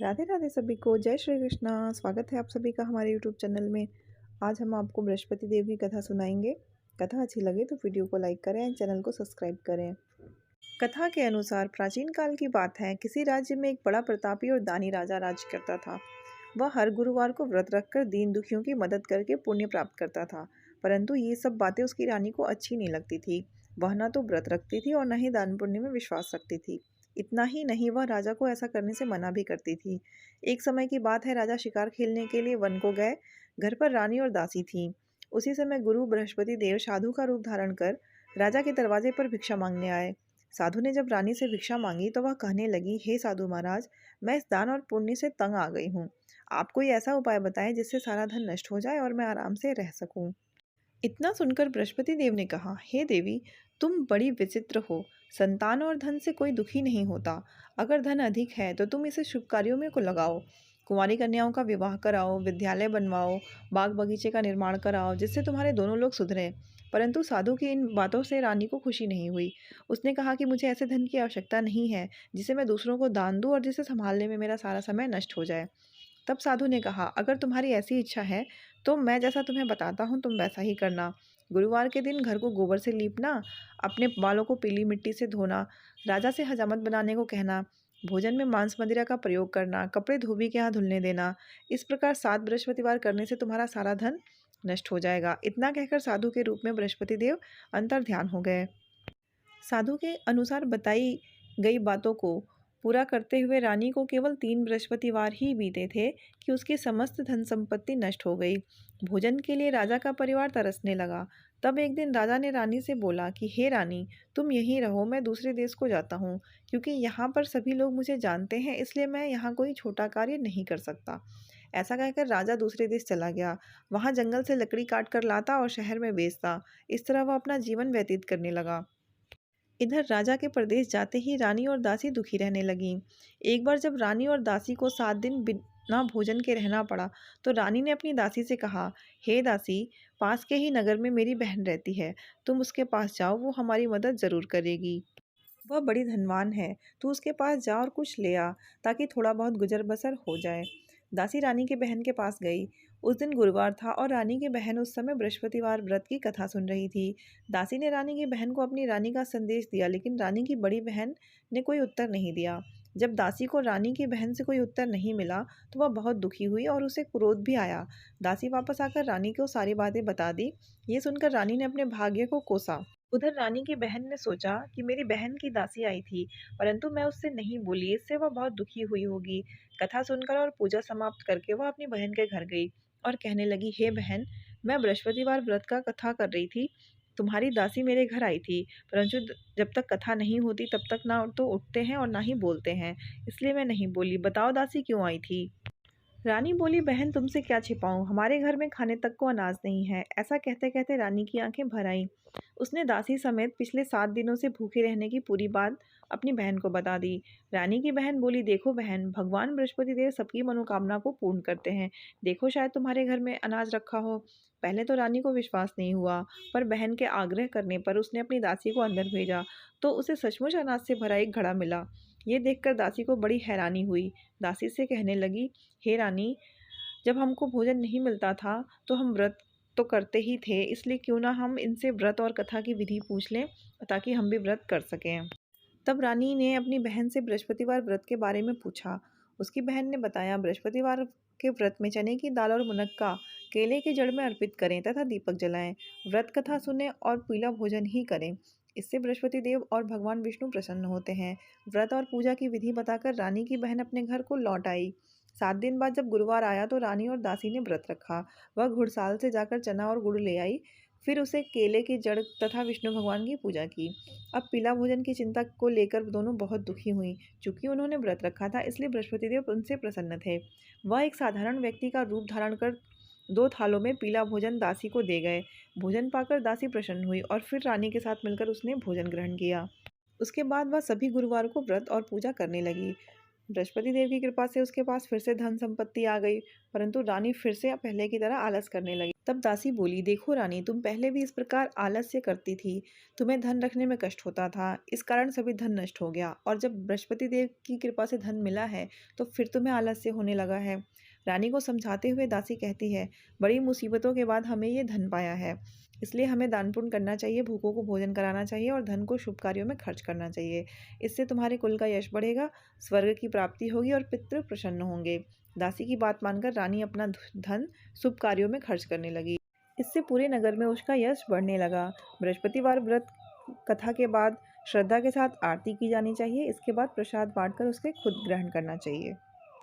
राधे राधे सभी को। जय श्री कृष्णा। स्वागत है आप सभी का हमारे यूट्यूब चैनल में। आज हम आपको बृहस्पति देव की कथा सुनाएंगे। कथा अच्छी लगे तो वीडियो को लाइक करें एंड चैनल को सब्सक्राइब करें। कथा के अनुसार प्राचीन काल की बात है। किसी राज्य में एक बड़ा प्रतापी और दानी राजा राज करता था। वह हर गुरुवार को व्रत रखकर दीन दुखियों की मदद करके पुण्य प्राप्त करता था। परंतु ये सब बातें उसकी रानी को अच्छी नहीं लगती थी। वह न तो व्रत रखती थी और न ही दान पुण्य में विश्वास रखती थी। इतना ही नहीं, वह राजा को ऐसा करने से मना भी करती थी। एक समय की बात है, राजा शिकार खेलने के लिए वन को गए। घर पर रानी और दासी थी। उसी समय गुरु बृहस्पति देव साधु का रूप धारण कर राजा के दरवाजे पर भिक्षा मांगने आए। साधु ने जब रानी से भिक्षा मांगी तो वह कहने लगी, हे साधु महाराज, मैं इस दान और पुण्य से तंग आ गई हूँ। आप कोई ऐसा उपाय बताएं जिससे सारा धन नष्ट हो जाए और मैं आराम से रह सकूं। इतना सुनकर बृहस्पति देव ने कहा, हे देवी, तुम बड़ी विचित्र हो। संतान और धन से कोई दुखी नहीं होता। अगर धन अधिक है तो तुम इसे शुभ कार्यों में को लगाओ। कुंवारी कन्याओं का विवाह कराओ, विद्यालय बनवाओ, बाग बगीचे का निर्माण कराओ, जिससे तुम्हारे दोनों लोग सुधरें। परंतु साधु की इन बातों से रानी को खुशी नहीं हुई। उसने कहा कि मुझे ऐसे धन की आवश्यकता नहीं है जिसे मैं दूसरों को दान दूं और जिसे संभालने में मेरा सारा समय नष्ट हो जाए। तब साधु ने कहा, अगर तुम्हारी ऐसी इच्छा है तो मैं जैसा तुम्हें बताता हूँ तुम वैसा ही करना। गुरुवार के दिन घर को गोबर से लीपना, अपने बालों को पीली मिट्टी से धोना, राजा से हजामत बनाने को कहना, भोजन में मांस मदिरा का प्रयोग करना, कपड़े धोबी के यहाँ धुलने देना। इस प्रकार 7 बृहस्पतिवार करने से तुम्हारा सारा धन नष्ट हो जाएगा। इतना कहकर साधु के रूप में बृहस्पति देव अंतर ध्यान हो गए। साधु के अनुसार बताई गई बातों को पूरा करते हुए रानी को केवल 3 बृहस्पतिवार ही बीते थे कि उसकी समस्त धन संपत्ति नष्ट हो गई। भोजन के लिए राजा का परिवार तरसने लगा। तब एक दिन राजा ने रानी से बोला कि हे रानी, तुम यहीं रहो, मैं दूसरे देश को जाता हूँ, क्योंकि यहाँ पर सभी लोग मुझे जानते हैं, इसलिए मैं यहाँ कोई छोटा कार्य नहीं कर सकता। ऐसा कहकर राजा दूसरे देश चला गया। वहाँ जंगल से लकड़ी काट कर लाता और शहर में बेचता। इस तरह वह अपना जीवन व्यतीत करने लगा। इधर राजा के प्रदेश जाते ही रानी और दासी दुखी रहने लगीं। एक बार जब रानी और दासी को 7 दिन बिना भोजन के रहना पड़ा तो रानी ने अपनी दासी से कहा, हे दासी, पास के ही नगर में मेरी बहन रहती है, तुम उसके पास जाओ, वो हमारी मदद जरूर करेगी। वह बड़ी धनवान है, तू उसके पास जा और कुछ ले आ, ताकि थोड़ा बहुत गुजर बसर हो जाए। दासी रानी की बहन के पास गई। उस दिन गुरुवार था और रानी की बहन उस समय बृहस्पतिवार व्रत की कथा सुन रही थी। दासी ने रानी की बहन को अपनी रानी का संदेश दिया, लेकिन रानी की बड़ी बहन ने कोई उत्तर नहीं दिया। जब दासी को रानी की बहन से कोई उत्तर नहीं मिला तो वह बहुत दुखी हुई और उसे क्रोध भी आया। दासी वापस आकर रानी को सारी बातें बता दी। ये सुनकर रानी ने अपने भाग्य को कोसा। उधर रानी की बहन ने सोचा कि मेरी बहन की दासी आई थी, परंतु मैं उससे नहीं बोली, इससे वह बहुत दुखी हुई होगी। कथा सुनकर और पूजा समाप्त करके वह अपनी बहन के घर गई और कहने लगी, हे बहन, मैं बृहस्पतिवार व्रत का कथा कर रही थी। तुम्हारी दासी मेरे घर आई थी, परंतु जब तक कथा नहीं होती तब तक ना तो उठते हैं और ना ही बोलते हैं, इसलिए मैं नहीं बोली। बताओ दासी क्यों आई थी। रानी बोली, बहन, तुमसे क्या छिपाऊं, हमारे घर में खाने तक को अनाज नहीं है। ऐसा कहते कहते रानी की आंखें भर आईं। उसने दासी समेत पिछले 7 दिनों से भूखे रहने की पूरी बात अपनी बहन को बता दी। रानी की बहन बोली, देखो बहन, भगवान बृहस्पति देव सबकी मनोकामना को पूर्ण करते हैं। देखो, शायद तुम्हारे घर में अनाज रखा हो। पहले तो रानी को विश्वास नहीं हुआ, पर बहन के आग्रह करने पर उसने अपनी दासी को अंदर भेजा तो उसे सचमुच अनाज से भरा एक घड़ा मिला। ये देखकर दासी को बड़ी हैरानी हुई। दासी से कहने लगी, हे रानी, जब हमको भोजन नहीं मिलता था तो हम व्रत तो करते ही थे, इसलिए क्यों ना हम इनसे व्रत और कथा की विधि पूछ लें ताकि हम भी व्रत कर सकें। तब रानी ने अपनी बहन से बृहस्पतिवार व्रत के बारे में पूछा। उसकी बहन ने बताया, बृहस्पतिवार के व्रत में चने की दाल और मुनक्का केले के जड़ में अर्पित करें तथा दीपक जलाएं। व्रत कथा सुने और पीला भोजन ही करें। इससे बृहस्पति देव और भगवान विष्णु प्रसन्न होते हैं। व्रत और पूजा की विधि बताकर रानी की बहन अपने घर को लौट आई। 7 दिन बाद जब गुरुवार आया तो रानी और दासी ने व्रत रखा। वह घुड़साल से जाकर चना और गुड़ ले आई, फिर उसे केले की जड़ तथा विष्णु भगवान की पूजा की। अब पीला भोजन की चिंता को लेकर दोनों बहुत दुखी हुई। चूंकि उन्होंने व्रत रखा था, इसलिए बृहस्पति देव उनसे प्रसन्न थे। वह एक साधारण व्यक्ति का रूप धारण कर 2 थालों में पीला भोजन दासी को दे गए। भोजन पाकर दासी प्रसन्न हुई और फिर रानी के साथ मिलकर उसने भोजन ग्रहण किया। उसके बाद वह सभी गुरुवार को व्रत और पूजा करने लगी। बृहस्पति देव की कृपा से उसके पास फिर से धन संपत्ति आ गई, परंतु रानी फिर से पहले की तरह आलस करने लगी। तब दासी बोली, देखो रानी, तुम पहले भी इस प्रकार आलस्य करती थी, तुम्हें धन रखने में कष्ट होता था, इस कारण सभी धन नष्ट हो गया, और जब बृहस्पति देव की कृपा से धन मिला है तो फिर तुम्हें आलस्य होने लगा है। रानी को समझाते हुए दासी कहती है, बड़ी मुसीबतों के बाद हमें ये धन पाया है, इसलिए हमें दान पुण्य करना चाहिए, भूखों को भोजन कराना चाहिए और धन को शुभ कार्यों में खर्च करना चाहिए। इससे तुम्हारे कुल का यश बढ़ेगा, स्वर्ग की प्राप्ति होगी और पितृ प्रसन्न होंगे। दासी की बात मानकर रानी अपना धन शुभ कार्यों में खर्च करने लगी। इससे पूरे नगर में उसका यश बढ़ने लगा। बृहस्पतिवार व्रत कथा के बाद श्रद्धा के साथ आरती की जानी चाहिए। इसके बाद प्रसाद बांटकर उसके खुद ग्रहण करना चाहिए।